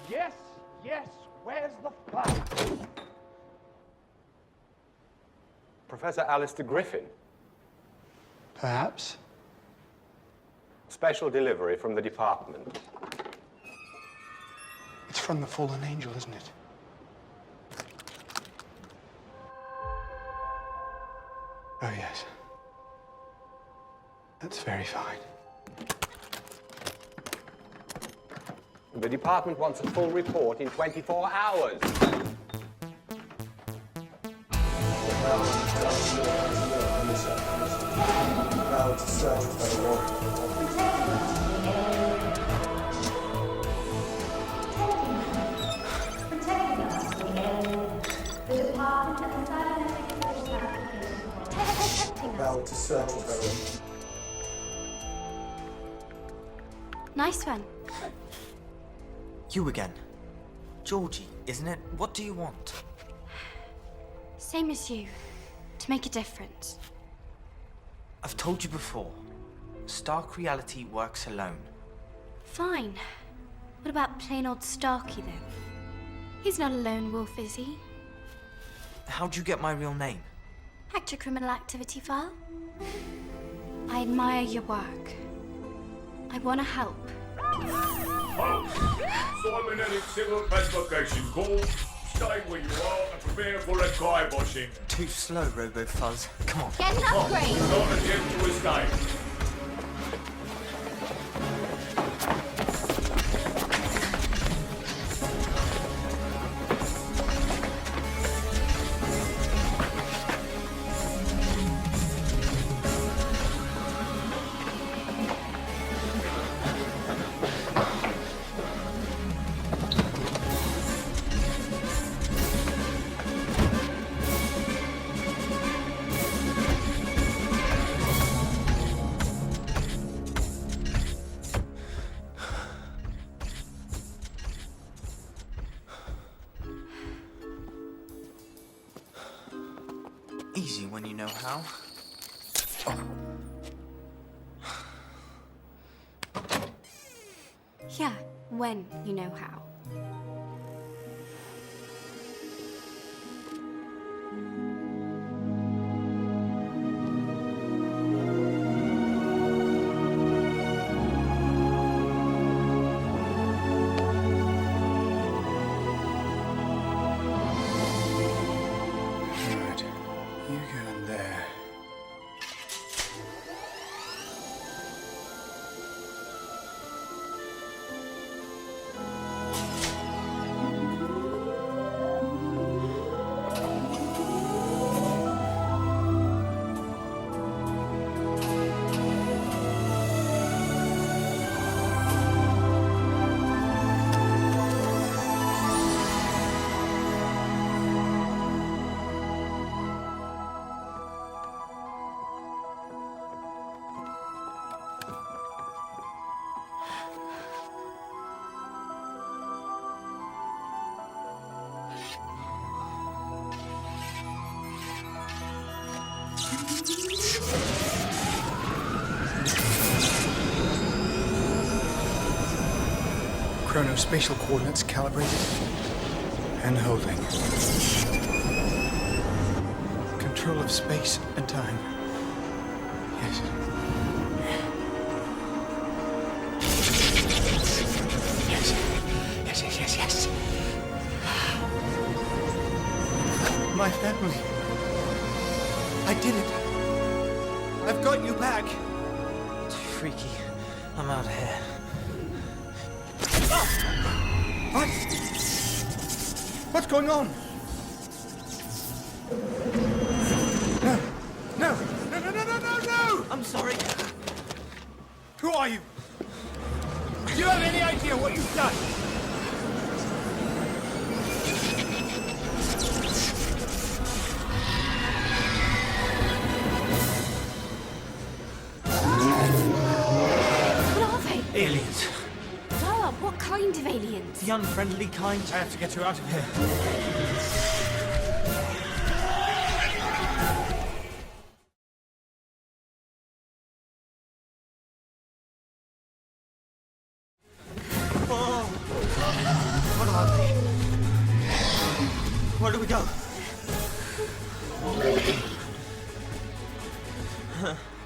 Yes, yes, where's the fun? Professor Alistair Gryffen. Perhaps. Special delivery from the department. It's from the fallen angel, isn't it? Oh, yes. That's very fine. The department wants a full report in 24 hours. Nice one. You again. Jorjie, isn't it? What do you want? Same as you. To make a difference. I've told you before. Stark reality works alone. Fine. What about plain old Starkey then? He's not a lone wolf, is he? How'd you get my real name? Hacked your criminal activity file? I admire your work. I want to help. Cybernetic civil classification call. Stay where you are and prepare for a kiboshing. Too slow, Robo-Fuzz. Come on. Get an upgrade! Do not attempt to escape. Easy when you know how. Yeah, when you know how. Right. You go in there. Chronospatial coordinates calibrated and holding. Control of space and time. Yes. Yes. Yes, yes, yes, yes. My family. I did it. I've got you back. Too freaky. I'm out of here. What? What's going on? No. No. No, no, no, no, no, no! I'm sorry. Who are you? Do you have any idea what you've done? What are they? Aliens. Dog, what kind of aliens? The unfriendly kind. I have to get you out of here. What Where do we go?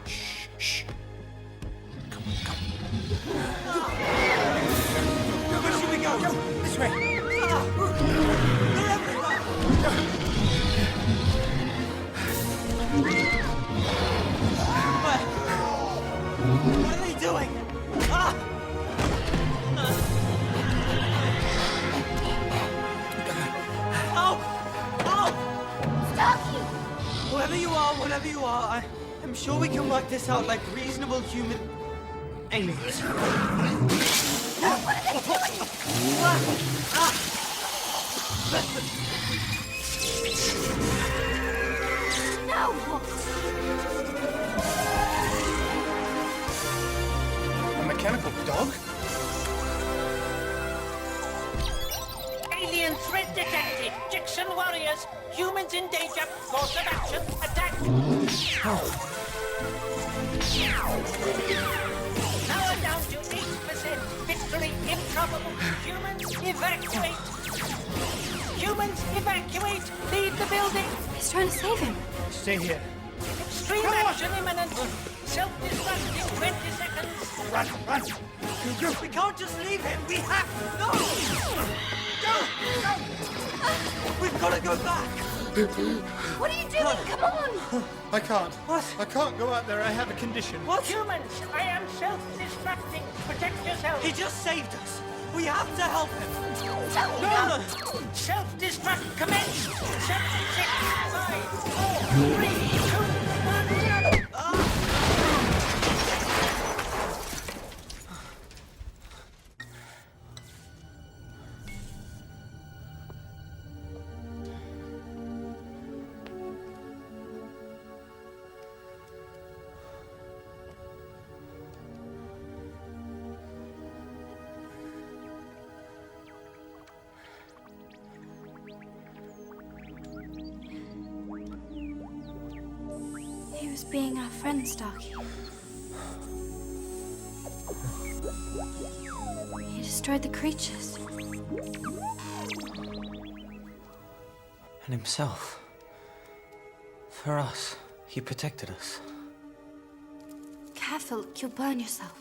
Shh. Where should we go? This way. What are they doing? Help! Starkey! Whatever you are, I'm sure we can work this out like reasonable human aliens. Now what? A mechanical dog? Alien threat detected. Jackson warriors. Humans in danger. Course of action. Attack. Power down to 8%. Victory improbable. Humans evacuate. Humans evacuate. Leave the building. He's trying to save him. Stay here. Extreme action imminent. Self-destruct in 20 seconds. Run. We can't just leave him. We have to. No! We've got to go back. What are you doing? Come on! I can't. What? I can't go out there. I have a condition. What? Humans, I am self-destructing. Protect yourself. He just saved us. We have to help him. No! Self-destruct commence. 7, 6, 5, 4, 3, 2, 1. He was being our friend, Starkey. He destroyed the creatures. And himself. For us. He protected us. Careful, you'll burn yourself.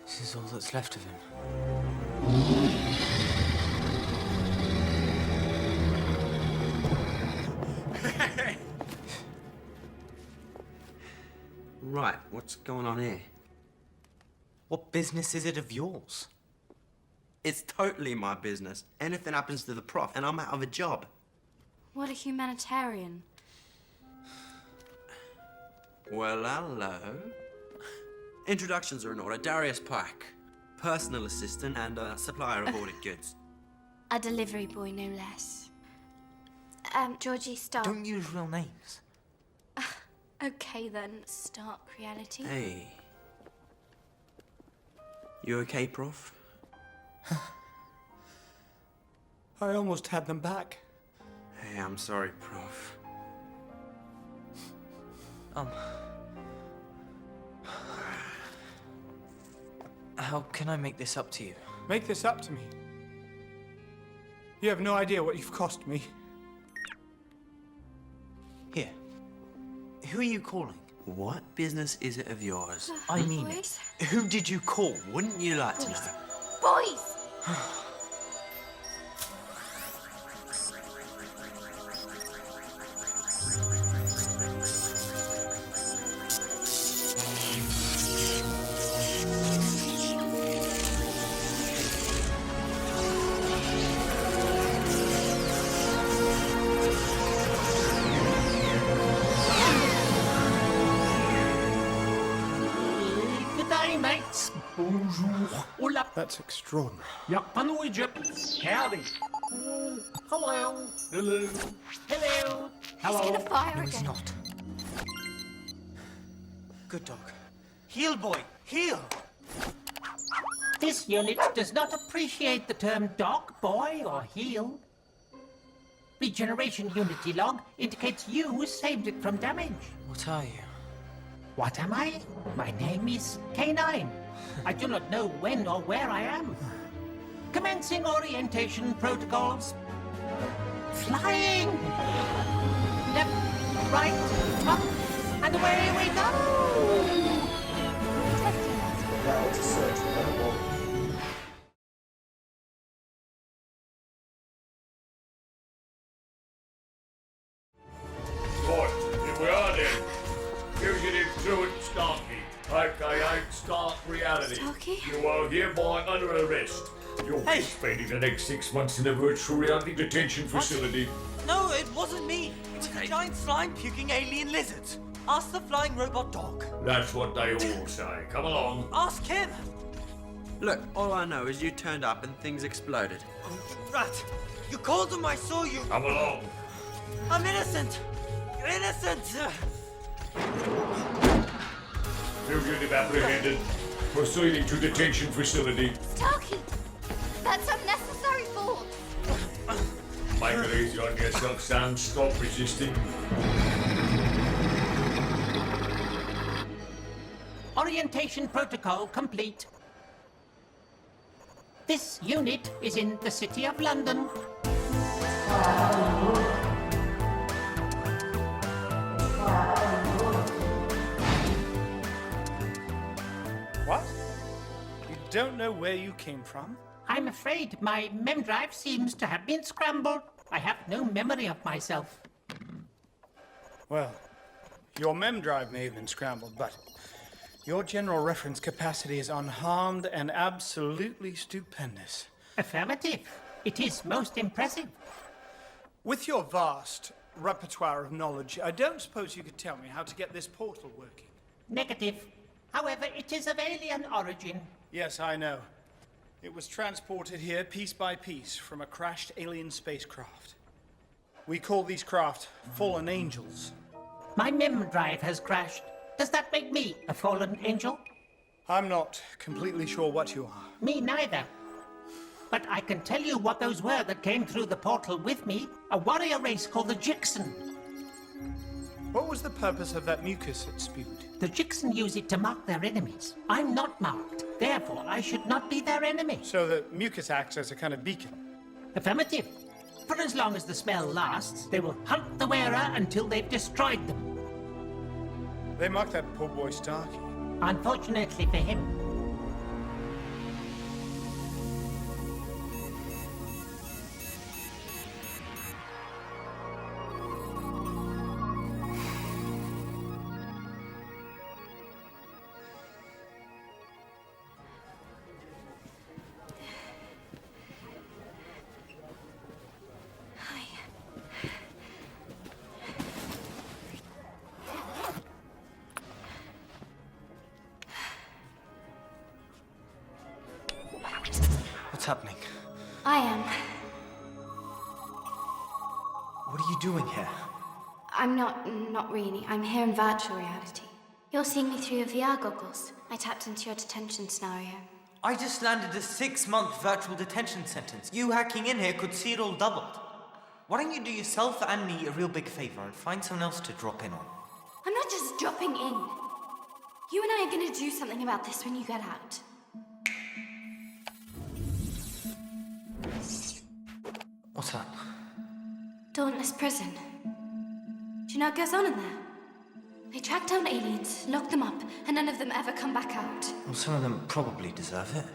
This is all that's left of him. Right, what's going on here? What business is it of yours? It's totally my business. Anything happens to the prof and I'm out of a job. What a humanitarian. Well, hello. Introductions are in order. Darius Pike, personal assistant and supplier of ordered goods. A delivery boy, no less. Jorjie, Stark. Don't use real names. Okay then, Stark reality. Hey. You okay, Prof? I almost had them back. Hey, I'm sorry, Prof. How can I make this up to you? Make this up to me. You have no idea what you've cost me. Here. Who are you calling? What business is it of yours? I mean Boys? it. Who did you call? Wouldn't you like to know? Boys! Good day, mates. Bonjour. Hola. That's extraordinary. Yup, on the Egypt. Howdy. Hello. Hello. Hello. He's gonna fire No, again. he's not. Good dog. Heal, boy. Heal. This unit does not appreciate the term dog, boy, or heal. Regeneration unity log indicates you saved it from damage. What are you? What am I? My name is K-9. I do not know when or where I am. Commencing orientation protocols. Flying! Left, right, up, and away we go! Now it's a search for that one. Right, here we are then. Fugitive truant Starkey, aka Stark Reality. Starkey? You are hereby under arrest. You'll be spending the next 6 months in a virtual reality detention facility. No, it wasn't me. It was a Okay. giant slime puking alien lizard. Ask the flying robot dog. That's what they all say. Come along. Ask him. Look, all I know is you turned up and things exploded. Rat, you called him, I saw you. Come along. I'm innocent. You're innocent. Fugitive apprehended. Proceeding to detention facility. Starkey! That's unnecessary force! Make it easy on yourself, son. Stop resisting. Orientation protocol complete. This unit is in the City of London. What? You don't know where you came from? I'm afraid my mem drive seems to have been scrambled. I have no memory of myself. Well, your mem drive may have been scrambled, but your general reference capacity is unharmed and absolutely stupendous. Affirmative. It is most impressive. With your vast repertoire of knowledge, I don't suppose you could tell me how to get this portal working. Negative. However, it is of alien origin. Yes, I know. It was transported here piece by piece from a crashed alien spacecraft. We call these craft fallen angels. My mem drive has crashed. Does that make me a fallen angel? I'm not completely sure what you are. Me neither. But I can tell you what those were that came through the portal with me. A warrior race called the Jixen. What was the purpose of that mucus it spewed? The Jixen use it to mark their enemies. I'm not marked. Therefore, I should not be their enemy. So the mucus acts as a kind of beacon. Affirmative. For as long as the smell lasts, they will hunt the wearer until they've destroyed them. They marked that poor boy Starkey. Unfortunately for him. What's happening? I am. What are you doing here? I'm not really. I'm here in virtual reality. You're seeing me through your VR goggles. I tapped into your detention scenario. I just landed a 6-month virtual detention sentence. You hacking in here could see it all doubled. Why don't you do yourself and me a real big favor and find someone else to drop in on? I'm not just dropping in. You and I are gonna do something about this when you get out. What's that? Dauntless prison. Do you know what goes on in there? They track down aliens, lock them up, and none of them ever come back out. Well, some of them probably deserve it.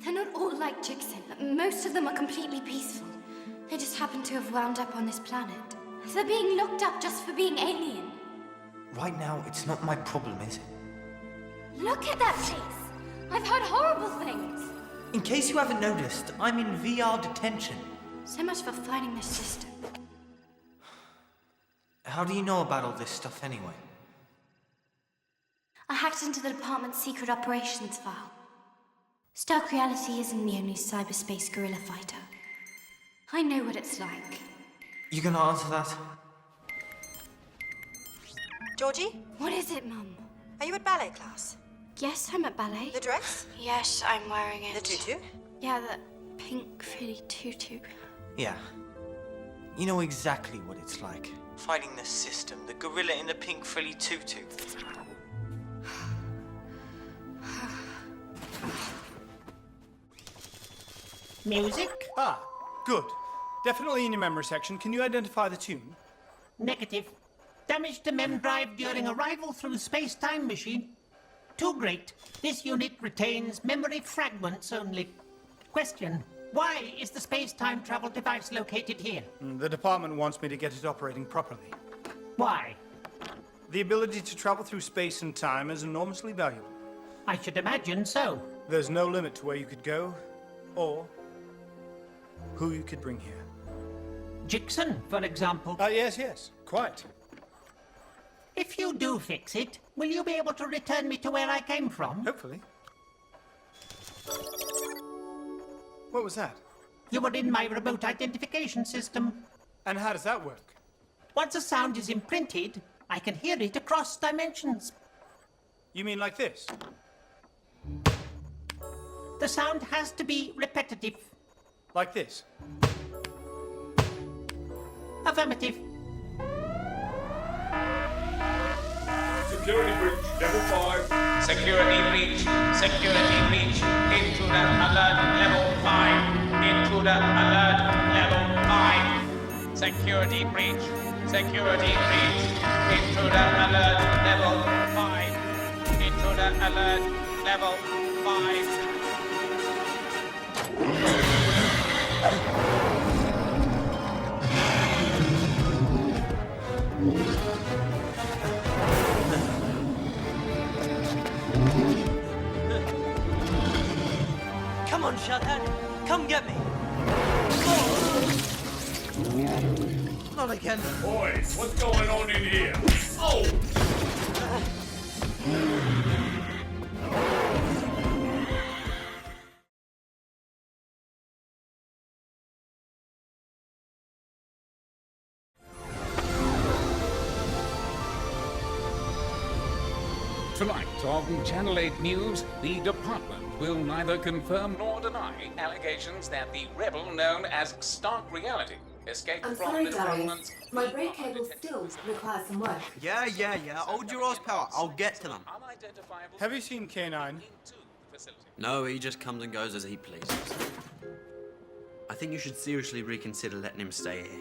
They're not all like Jixen. Most of them are completely peaceful. They just happen to have wound up on this planet. They're being locked up just for being alien. Right now, it's not my problem, is it? Look at that place! I've heard horrible things! In case you haven't noticed, I'm in VR detention. So much for finding this system. How do you know about all this stuff anyway? I hacked into the department's secret operations file. Stark Reality isn't the only cyberspace guerrilla fighter. I know what it's like. You gonna answer that? Jorjie, What is it, Mum? are you at ballet class? Yes, I'm at ballet. The dress? Yes, I'm wearing it. The tutu? Yeah, the pink frilly tutu. Yeah. You know exactly what it's like. Fighting the system, the gorilla in the pink frilly tutu. Music? Ah, good. Definitely in your memory section. Can you identify the tune? Negative. Damage to mem drive during arrival through space-time machine. Too great. This unit retains memory fragments only. Question. Why is the space-time travel device located here? The department wants me to get it operating properly. Why? The ability to travel through space and time is enormously valuable. I should imagine so. There's no limit to where you could go, or who you could bring here. Jixon, for example. Yes, quite. If you do fix it, will you be able to return me to where I came from? Hopefully. What was that? You were in my remote identification system. And how does that work? Once a sound is imprinted, I can hear it across dimensions. You mean like this? The sound has to be repetitive. Like this? Affirmative. Security breach, level 5. Security breach. Security breach. Intruder alert level 5. Intruder alert level 5. Security breach. Security breach. Intruder alert level 5. Intruder alert level 5. Come on, Shellhead. Come get me. Not again. Boys, what's going on in here? Oh! Tonight on Channel 8 News, the department will neither confirm nor deny allegations that the rebel known as Stark Reality escaped I'm from sorry, the Darius. department's... My brake cable still requires some work. Yeah. Hold your horsepower. I'll get to them. unidentifiable... Have you seen K-9? into the facility. No, he just comes and goes as he pleases. I think you should seriously reconsider letting him stay here.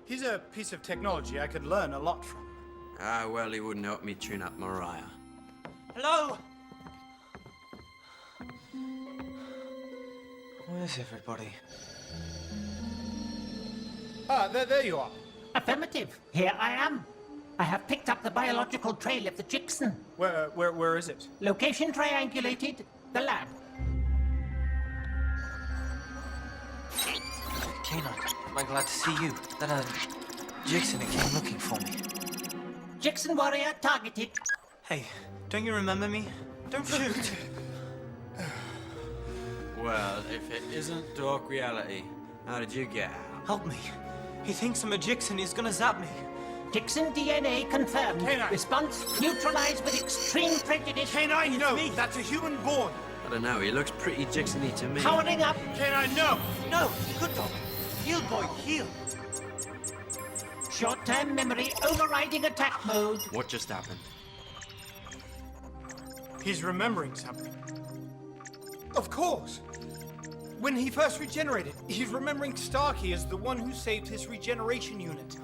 He's a piece of technology I could learn a lot from. Ah, well, he wouldn't help me tune up Mariah. Hello? Where's everybody? Ah, there you are. Affirmative. Here I am. I have picked up the biological trail of the Jixon. Where is it? Location triangulated. The lab. K-9, I'm glad to see you. That, Jackson came looking for me. Jixon warrior targeted. Hey, don't you remember me? Don't shoot. Well, if it isn't Dark Reality, how did you get out? Help me. He thinks I'm a Jixon. He's gonna zap me. Jixon DNA confirmed. K-9. Response neutralized with extreme prejudice. K-9, no! me. That's a human born! I don't know, he looks pretty Jixon-y to me. Powering up. K-9, no! No, good dog. Heal, boy, heal. Short-term memory overriding attack mode. What just happened? He's remembering something. Of course! When he first regenerated, he's remembering Starkey as the one who saved his regeneration unit.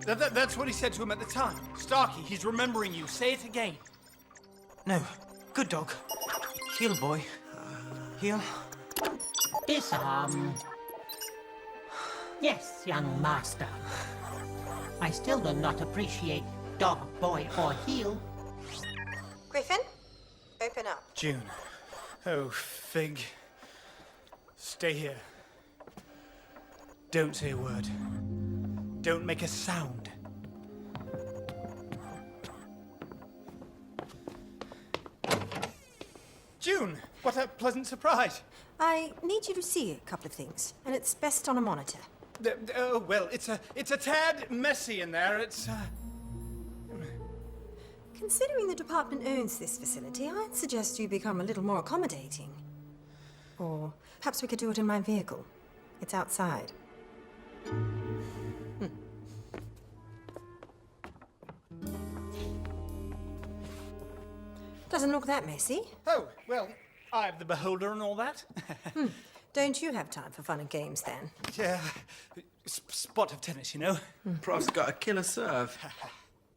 That's what he said to him at the time. Starkey, he's remembering you. Say it again. No, good dog. Heal, boy. Heal. Disarm. Yes, young master. I still do not appreciate dog, boy, or heel. Gryffen, open up. June. Oh, Fig. Stay here. Don't say a word. Don't make a sound. June! What a pleasant surprise. I need you to see a couple of things, and it's best on a monitor. Oh, well, it's a tad messy in there. Considering the department owns this facility, I'd suggest you become a little more accommodating. Or perhaps we could do it in my vehicle. It's outside. Doesn't look that messy. Oh, well, I have the beholder and all that. Don't you have time for fun and games, then? Yeah, spot of tennis, you know. Prof's got a killer serve.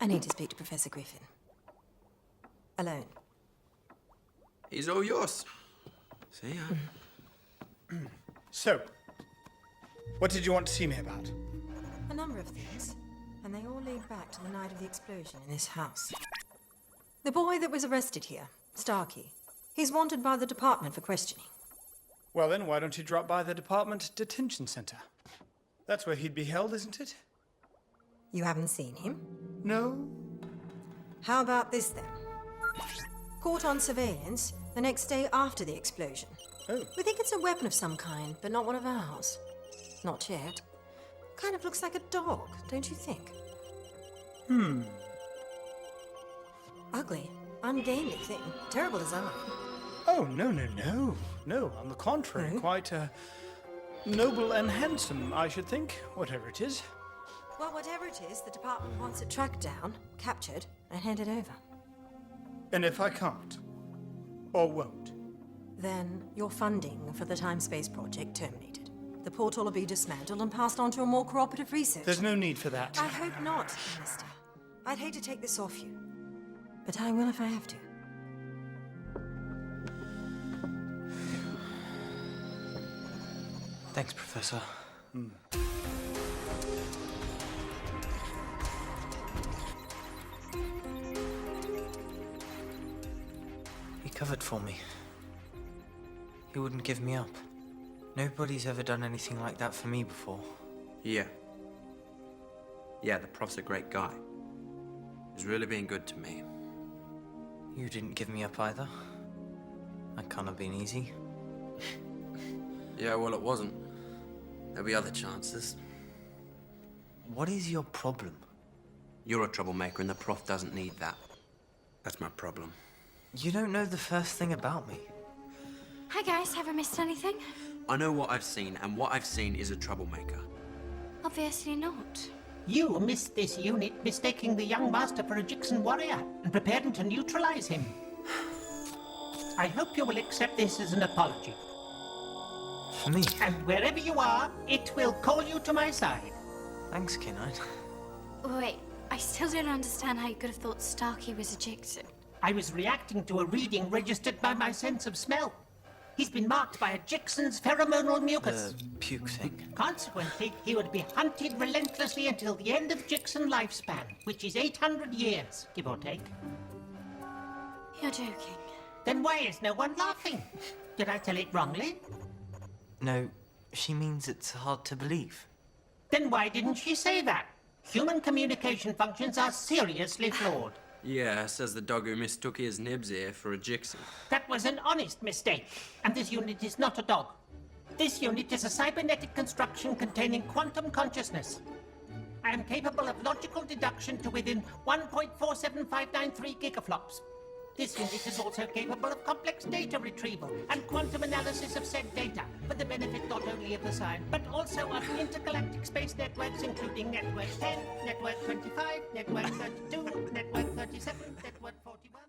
I need to speak to Professor Gryffen. Alone. He's all yours. See ya. So, what did you want to see me about? A number of things, and they all lead back to the night of the explosion in this house. The boy that was arrested here, Starkey, he's wanted by the department for questioning. Well then, why don't you drop by the department detention center? That's where he'd be held, isn't it? You haven't seen him? No? How about this, then? Caught on surveillance the next day after the explosion. Oh. We think it's a weapon of some kind, but not one of ours. Not yet. Kind of looks like a dog, don't you think? Ugly, ungainly thing. Terrible design. Oh, no. No, on the contrary, quite noble and handsome, I should think, whatever it is. Well, whatever it is, the department wants it tracked down, captured, and handed over. And if I can't, or won't? Then your funding for the Time-Space project terminated. The portal will be dismantled and passed on to a more cooperative research. There's no need for that. I hope not, Minister. I'd hate to take this off you, but I will if I have to. Thanks, Professor. He covered for me. He wouldn't give me up. Nobody's ever done anything like that for me before. Yeah. Yeah, the prof's a great guy. He's really been good to me. You didn't give me up either. That can't have been easy. Yeah, well, it wasn't. There'll be other chances. What is your problem? You're a troublemaker and the prof doesn't need that. That's my problem. You don't know the first thing about me. Hi guys, have I missed anything? I know what I've seen, and what I've seen is a troublemaker. Obviously not. You missed this unit, mistaking the young master for a Jixen warrior and preparing to neutralize him. I hope you will accept this as an apology. For me? And wherever you are, it will call you to my side. Thanks, K-9. Wait, I still don't understand how you could have thought Starkey was a Jixen. I was reacting to a reading registered by my sense of smell. He's been marked by a Jixen's pheromonal mucus. The puke thing. Consequently, he would be hunted relentlessly until the end of Jixen lifespan, which is 800 years, give or take. You're joking. Then why is no one laughing? Did I tell it wrongly? No, she means it's hard to believe. Then why didn't she say that? Human communication functions are seriously flawed. Yeah, says the dog who mistook his nibs ear for a Jixen. That was an honest mistake, and this unit is not a dog. This unit is a cybernetic construction containing quantum consciousness. I am capable of logical deduction to within 1.47593 gigaflops. This unit is also capable of complex data retrieval and quantum analysis of said data for the benefit not only of the science, but also of intergalactic space networks, including Network 10, Network 25, Network 32, Network 37, Network 41.